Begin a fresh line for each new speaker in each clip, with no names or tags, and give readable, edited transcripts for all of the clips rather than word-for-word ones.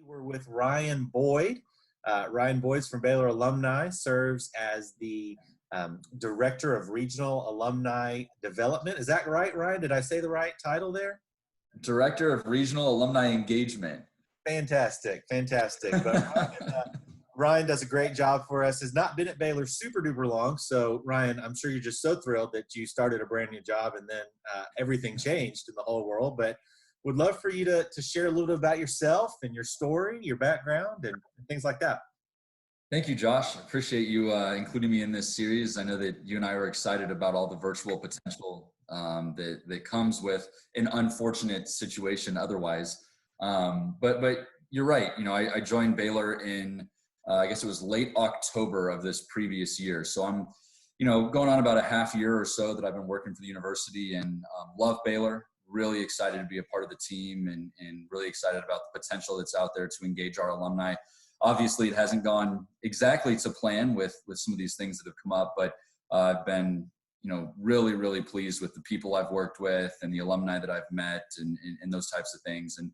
We're with Ryan Boyd. Ryan Boyd's from Baylor Alumni, serves as the Director of Regional Alumni Development. Is that right, Ryan? Did I say the right title there?
Director of Regional Alumni Engagement.
Fantastic, fantastic. But Ryan does a great job for us. Has not been at Baylor super duper long. So Ryan, I'm sure you're just so thrilled that you started a brand new job and then everything changed in the whole world. But would love for you to share a little bit about yourself and your story, your background, and things like that.
Thank you, Josh. I appreciate you including me in this series. I know that you and I are excited about all the virtual potential that comes with an unfortunate situation otherwise. But you're right. You know, I joined Baylor in, I guess it was late October of this previous year. So I'm, going on about a half year or so that I've been working for the university, and love Baylor. Really excited to be a part of the team, and really excited about the potential that's out there to engage our alumni. Obviously, it hasn't gone exactly to plan with some of these things that have come up, but I've been, really, really pleased with the people I've worked with and the alumni that I've met and those types of things. And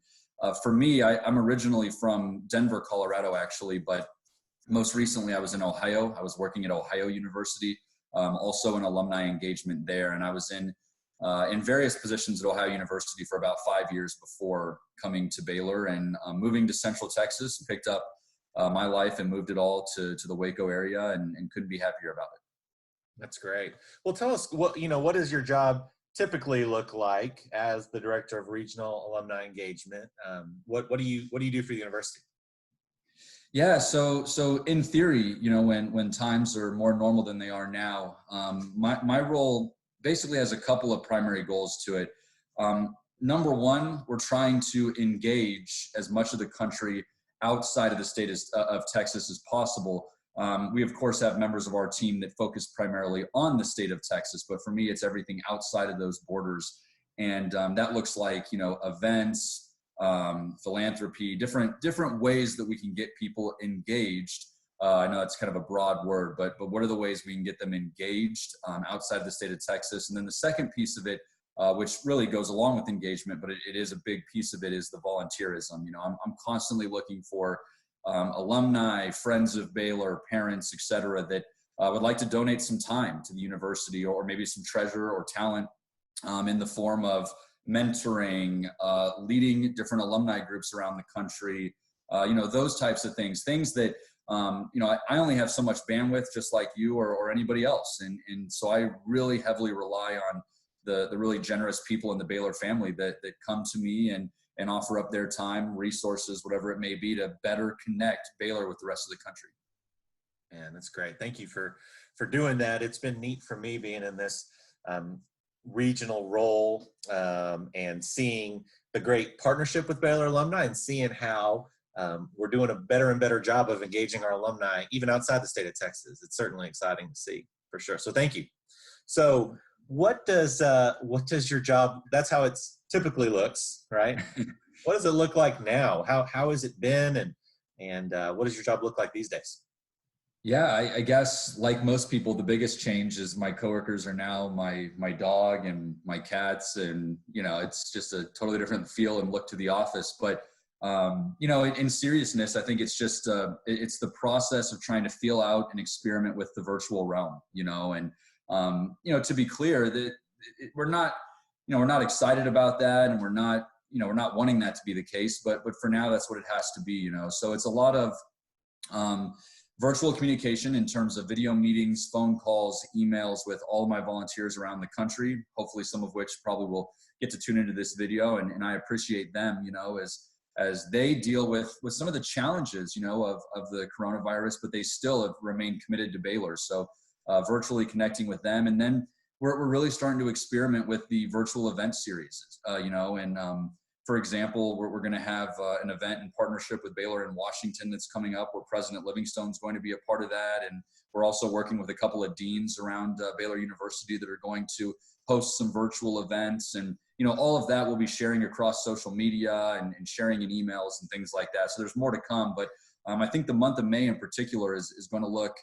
for me, I'm originally from Denver, Colorado, actually, but most recently I was in Ohio. I was working at Ohio University, also in alumni engagement there. And I was in various positions at Ohio University for about 5 years before coming to Baylor, and moving to Central Texas, and picked up my life and moved it all to the Waco area, and couldn't be happier about it.
That's great. Well, tell us what does your job typically look like as the Director of Regional Alumni Engagement? What do you do for the university?
Yeah, so in theory, when times are more normal than they are now, my role basically has a couple of primary goals to it. Number one, we're trying to engage as much of the country outside of the state of Texas as possible. We, of course, have members of our team that focus primarily on the state of Texas, but for me, it's everything outside of those borders. And that looks like, events, philanthropy, different ways that we can get people engaged. I know that's kind of a broad word, but what are the ways we can get them engaged outside of the state of Texas? And then the second piece of it, which really goes along with engagement, but it is a big piece of it, is the volunteerism. I'm constantly looking for alumni, friends of Baylor, parents, et cetera, that would like to donate some time to the university, or maybe some treasure or talent in the form of mentoring, leading different alumni groups around the country, those types of things that, I only have so much bandwidth, just like you or anybody else. And so I really heavily rely on the really generous people in the Baylor family that come to me and offer up their time, resources, whatever it may be, to better connect Baylor with the rest of the country.
Man, that's great. Thank you for doing that. It's been neat for me being in this regional role, and seeing the great partnership with Baylor Alumni, and seeing how we're doing a better and better job of engaging our alumni even outside the state of Texas. It's certainly exciting to see, for sure. So thank you. So what does your job, that's how it typically looks, right? What does it look like now? How has it been? And what does your job look like these days?
Yeah, I guess like most people, the biggest change is my coworkers are now my dog and my cats, and it's just a totally different feel and look to the office. But in seriousness, I think it's just it's the process of trying to feel out and experiment with the virtual realm. To be clear, that we're not excited about that, and we're not wanting that to be the case. But for now, that's what it has to be. So it's a lot of virtual communication in terms of video meetings, phone calls, emails with all of my volunteers around the country, hopefully some of which probably will get to tune into this video. And I appreciate them, as they deal with some of the challenges, of the coronavirus, but they still have remained committed to Baylor. So virtually connecting with them. And then we're really starting to experiment with the virtual event series, for example, we're going to have an event in partnership with Baylor in Washington that's coming up, where President Livingstone's going to be a part of that. And we're also working with a couple of deans around Baylor University that are going to host some virtual events. And, all of that we'll be sharing across social media and sharing in emails and things like that. So there's more to come. But I think the month of May in particular is going to look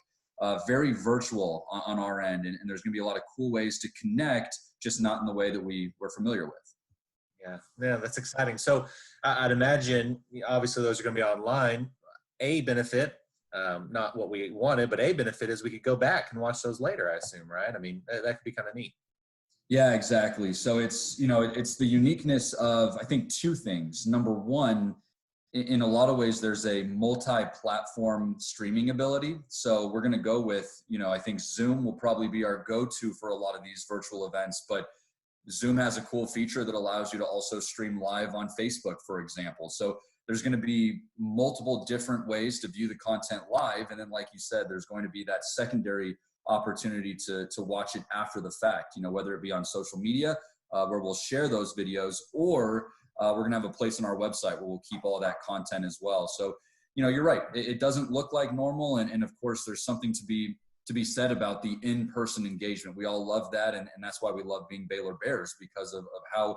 very virtual on our end. And there's going to be a lot of cool ways to connect, just not in the way that we're familiar with.
Yeah, that's exciting. So I'd imagine, obviously, those are going to be online. A benefit, not what we wanted, but a benefit is we could go back and watch those later, I assume, right? I mean, that could be kind of neat.
Yeah, exactly. So it's, it's the uniqueness of, I think, two things. Number one, in a lot of ways, there's a multi-platform streaming ability. So we're going to go with, I think Zoom will probably be our go-to for a lot of these virtual events, but Zoom has a cool feature that allows you to also stream live on Facebook, for example. So there's going to be multiple different ways to view the content live. And then, like you said, there's going to be that secondary opportunity to watch it after the fact, whether it be on social media, where we'll share those videos, or we're going to have a place on our website where we'll keep all that content as well. So, you're right. It doesn't look like normal. And of course, there's something to be said about the in-person engagement. We all love that. And that's why we love being Baylor Bears, because of how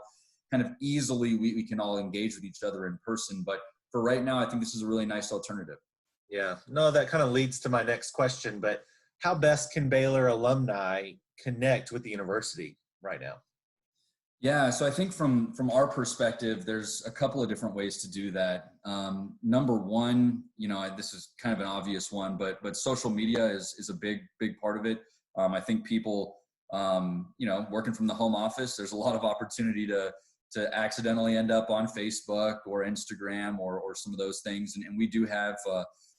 kind of easily we can all engage with each other in person. But for right now, I think this is a really nice alternative.
Yeah, no, that kind of leads to my next question, but how best can Baylor alumni connect with the university right now?
Yeah, so I think from our perspective, there's a couple of different ways to do that. Number one, this is kind of an obvious one, but social media is a big part of it. I think people, working from the home office, there's a lot of opportunity to accidentally end up on Facebook or Instagram or some of those things, and we do have.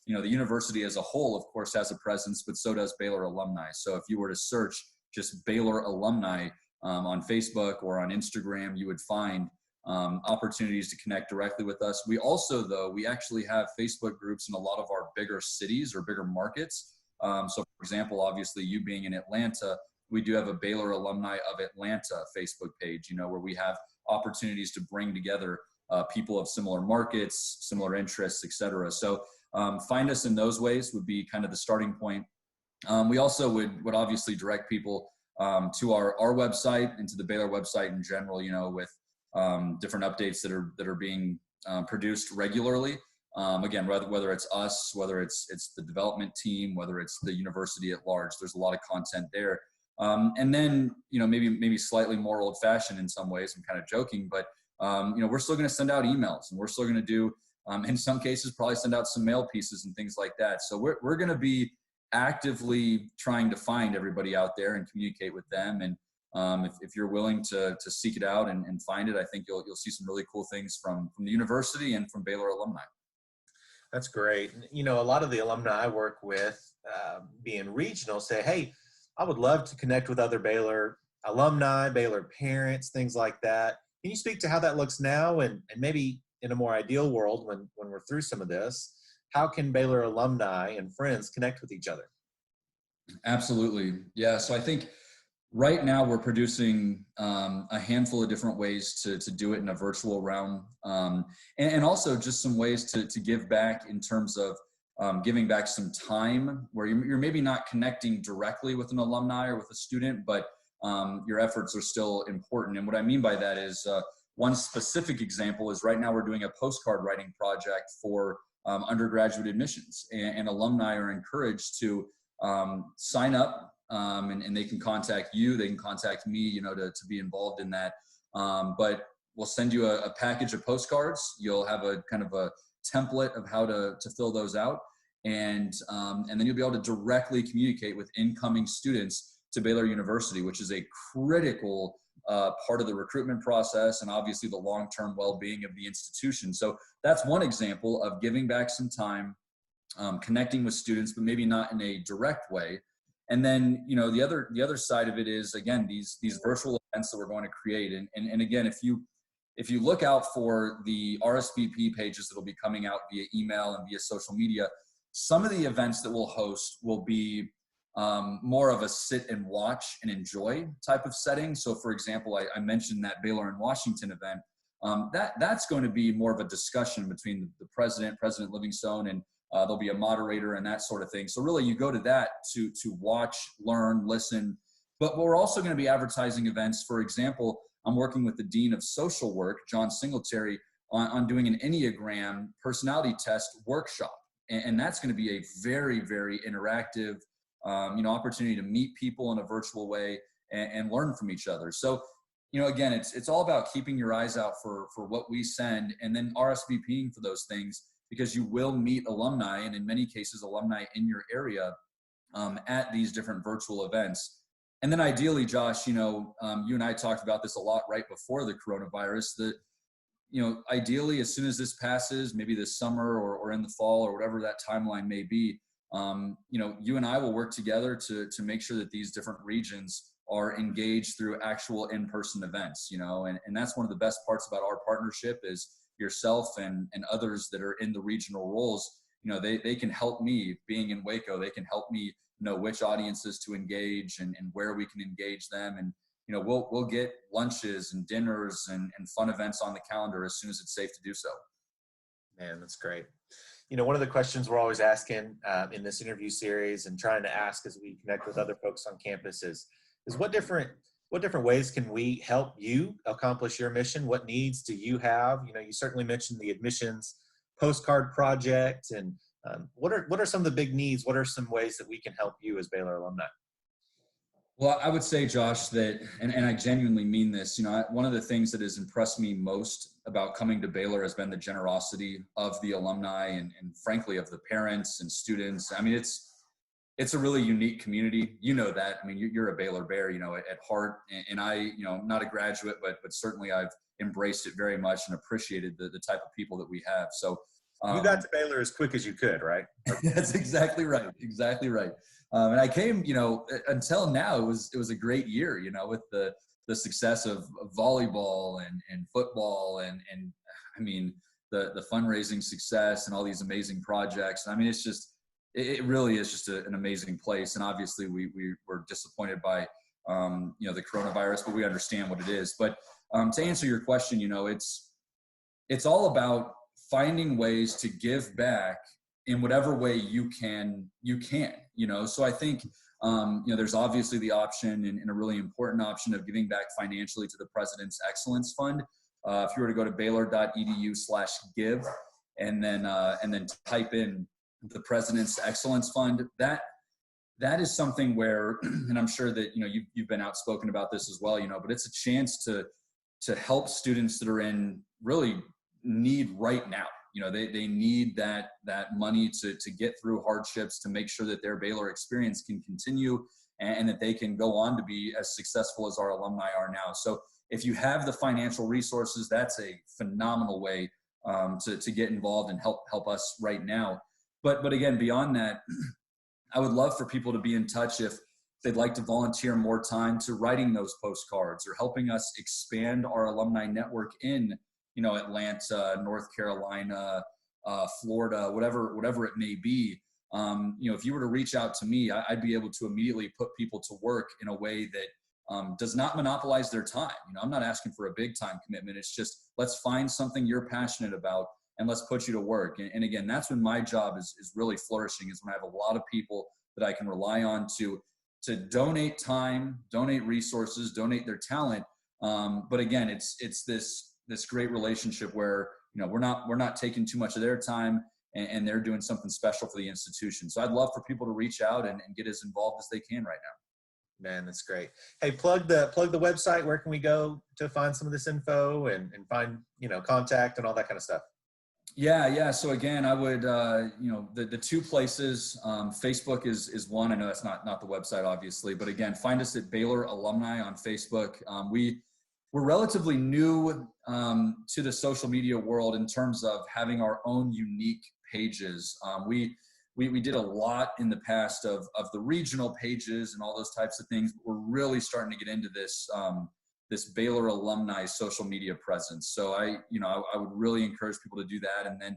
The university as a whole, of course, has a presence, but so does Baylor Alumni. So if you were to search just Baylor Alumni on Facebook or on Instagram, you would find opportunities to connect directly with us. We also, though, we actually have Facebook groups in a lot of our bigger cities or bigger markets. So, for example, obviously, you being in Atlanta, we do have a Baylor Alumni of Atlanta Facebook page, where we have opportunities to bring together people of similar markets, similar interests, et cetera. So find us in those ways would be kind of the starting point. We also would obviously direct people to our website and to the Baylor website in general, with different updates that are being produced regularly. Again, whether it's us, whether it's the development team, whether it's the university at large, there's a lot of content there. And then, maybe slightly more old fashioned in some ways. I'm kind of joking, but we're still going to send out emails, and we're still going to do, in some cases, probably send out some mail pieces and things like that. So we're going to be actively trying to find everybody out there and communicate with them. And if you're willing to seek it out and find it, I think you'll see some really cool things from the university and from Baylor Alumni.
That's great. A lot of the alumni I work with, being regional, say, hey, I would love to connect with other Baylor alumni, Baylor parents, things like that. Can you speak to how that looks now, and maybe in a more ideal world when we're through some of this, how can Baylor alumni and friends connect with each other?
Absolutely. Yeah. So I think right now we're producing a handful of different ways to do it in a virtual realm. And also just some ways to give back in terms of giving back some time where you're maybe not connecting directly with an alumni or with a student, but your efforts are still important. And what I mean by that is one specific example is right now we're doing a postcard writing project for undergraduate admissions, and alumni are encouraged to sign up, and they can contact you, they can contact me, to be involved in that. But we'll send you a package of postcards. You'll have a kind of a template of how to fill those out. And then you'll be able to directly communicate with incoming students to Baylor University, which is a critical part of the recruitment process and obviously the long-term well-being of the institution. So that's one example of giving back some time, connecting with students, but maybe not in a direct way. And then, the other side of it is, again, these virtual events that we're going to create. And again, if you look out for the RSVP pages that will be coming out via email and via social media, some of the events that we'll host will be more of a sit and watch and enjoy type of setting. So for example, I mentioned that Baylor in Washington event. That's going to be more of a discussion between the President Livingstone, and there'll be a moderator and that sort of thing. So really you go to that to watch, learn, listen. But we're also going to be advertising events. For example, I'm working with the Dean of Social Work, John Singletary, on doing an Enneagram personality test workshop. And that's going to be a very, very interactive opportunity to meet people in a virtual way and learn from each other. So, again, it's all about keeping your eyes out for what we send, and then RSVPing for those things, because you will meet alumni, and in many cases, alumni in your area at these different virtual events. And then ideally, Josh, you and I talked about this a lot right before the coronavirus, that, ideally, as soon as this passes, maybe this summer or in the fall or whatever that timeline may be, you and I will work together to make sure that these different regions are engaged through actual in-person events, and that's one of the best parts about our partnership is yourself and others that are in the regional roles. They can help me being in Waco. They can help me know which audiences to engage and where we can engage them. And, we'll get lunches and dinners and fun events on the calendar as soon as it's safe to do so.
Man, that's great. One of the questions we're always asking in this interview series and trying to ask as we connect with other folks on campus is what different ways can we help you accomplish your mission? What needs do you have? You certainly mentioned the admissions postcard project, and what are some of the big needs? What are some ways that we can help you as Baylor alumni?
Well, I would say, Josh, that, and I genuinely mean this, one of the things that has impressed me most about coming to Baylor has been the generosity of the alumni and frankly, of the parents and students. I mean, it's a really unique community. You know that. I mean, you're a Baylor Bear, at heart. And I, not a graduate, but certainly I've embraced it very much and appreciated the type of people that we have. So
you got to Baylor as quick as you could, right?
That's exactly right. Exactly right. And I came, until now, it was a great year, with the success of volleyball and football and I mean, the fundraising success and all these amazing projects. I mean, it really is just an amazing place. And obviously we were disappointed by, the coronavirus, but we understand what it is. But to answer your question, it's all about finding ways to give back in whatever way you can. So I think, there's obviously the option and a really important option of giving back financially to the President's Excellence Fund. If you were to go to baylor.edu/give and then type in the President's Excellence Fund, that is something where, and I'm sure that, you've been outspoken about this as well, but it's a chance to help students that are in really need right now. They need that money to get through hardships, to make sure that their Baylor experience can continue and that they can go on to be as successful as our alumni are now. So if you have the financial resources, that's a phenomenal way to get involved and help us right now. But again, beyond that, I would love for people to be in touch if they'd like to volunteer more time to writing those postcards or helping us expand our alumni network in Atlanta, North Carolina, Florida, whatever it may be. If you were to reach out to me, I'd be able to immediately put people to work in a way that does not monopolize their time. I'm not asking for a big time commitment. It's just, let's find something you're passionate about and let's put you to work. And again, that's when my job is really flourishing, is when I have a lot of people that I can rely on to donate time, donate resources, donate their talent. But again, it's this great relationship where, we're not taking too much of their time and they're doing something special for the institution. So I'd love for people to reach out and get as involved as they can right now.
Man, that's great. Hey, plug the website. Where can we go to find some of this info and find, contact and all that kind of stuff?
Yeah. So again, I would, the two places, Facebook is one. I know that's not the website, obviously, but again, find us at Baylor Alumni on Facebook. We're relatively new to the social media world in terms of having our own unique pages. We did a lot in the past of the regional pages and all those types of things, but we're really starting to get into this Baylor alumni social media presence. So I would really encourage people to do that. And then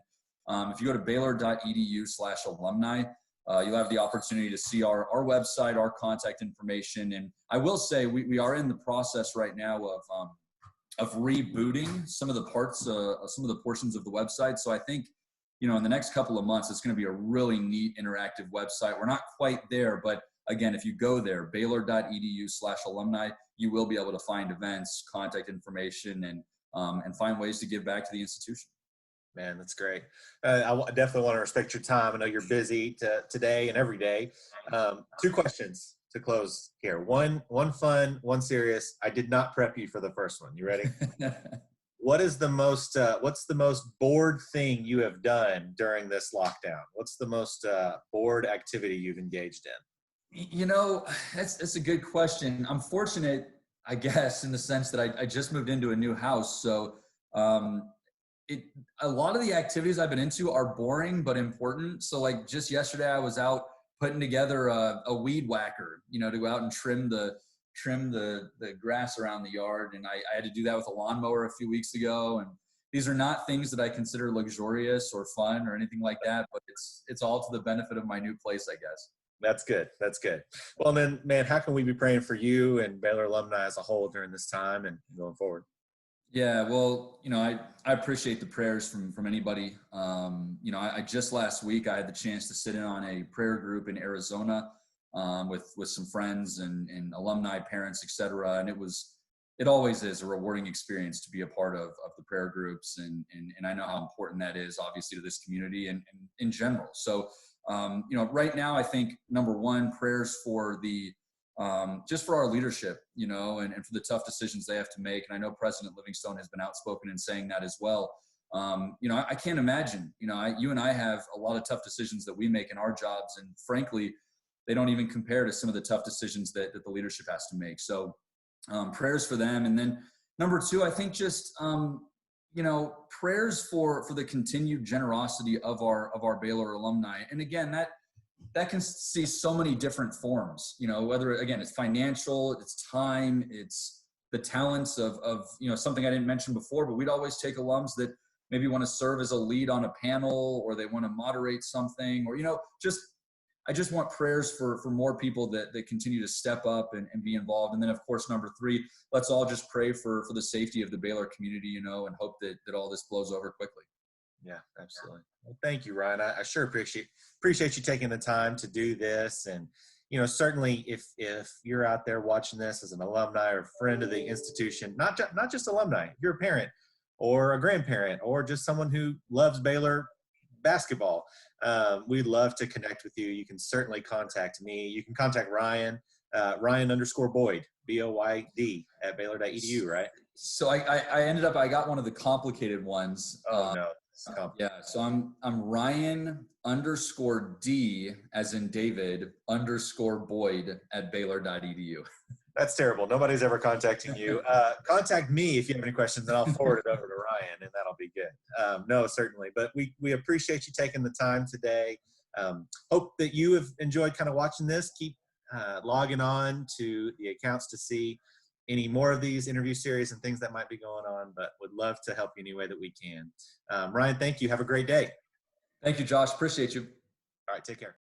if you go to baylor.edu/alumni, you'll have the opportunity to see our website, our contact information. And I will say we are in the process right now of rebooting some of the parts, some of the portions of the website. So I think, in the next couple of months, it's going to be a really neat interactive website. We're not quite there, but again, if you go there, baylor.edu/alumni, you will be able to find events, contact information, and find ways to give back to the institution.
Man, that's great. I definitely want to respect your time. I know you're busy today and every day. Two questions. to close here. One fun, one serious. I did not prep you for the first one. You ready? What's the most bored thing you have done during this lockdown? What's the most bored activity you've engaged in?
That's a good question. I'm fortunate, I guess, in the sense that I just moved into a new house. So um, a lot of the activities I've been into are boring but important. So like just yesterday, I was out putting together a weed whacker, to go out and trim the grass around the yard. And I had to do that with a lawnmower a few weeks ago. And these are not things that I consider luxurious or fun or anything like that, but it's all to the benefit of my new place, I guess.
That's good. That's good. Well, then, man, how can we be praying for you and Baylor alumni as a whole during this time and going forward?
Yeah, well, I appreciate the prayers from anybody. I just last week I had the chance to sit in on a prayer group in Arizona with some friends and alumni, parents, etc. And it always is a rewarding experience to be a part of the prayer groups, and I know how important that is, obviously, to this community and in general. So, right now I think number one, prayers for the just for our leadership, and for the tough decisions they have to make. And I know President Livingstone has been outspoken in saying that as well. I can't imagine, you and I have a lot of tough decisions that we make in our jobs. And frankly, they don't even compare to some of the tough decisions that the leadership has to make. So prayers for them. And then number two, I think just, prayers for the continued generosity of our Baylor alumni. And again, that can see so many different forms, whether, again, it's financial, it's time, it's the talents of something I didn't mention before, but we'd always take alums that maybe want to serve as a lead on a panel, or they want to moderate something, or, I just want prayers for more people that continue to step up and be involved. And then, of course, number three, let's all just pray for the safety of the Baylor community, and hope that all this blows over quickly.
Yeah, absolutely. Well, thank you, Ryan. I sure appreciate you taking the time to do this. And, certainly if you're out there watching this as an alumni or friend of the institution, not just alumni, if you're a parent or a grandparent or just someone who loves Baylor basketball, we'd love to connect with you. You can certainly contact me. You can contact Ryan, Ryan_Boyd, BOYD at Baylor.edu, right?
So I got one of the complicated ones.
Oh, no.
Yeah, so I'm Ryan_D as in David _Boyd at Baylor.edu.
That's terrible. Nobody's ever contacting you. Contact me if you have any questions, and I'll forward it over to Ryan, and that'll be good. No, certainly. But we appreciate you taking the time today. Hope that you have enjoyed kind of watching this. Keep logging on to the accounts to see any more of these interview series and things that might be going on, but would love to help you any way that we can. Ryan, thank you. Have a great day.
Thank you, Josh. Appreciate you.
All right, take care.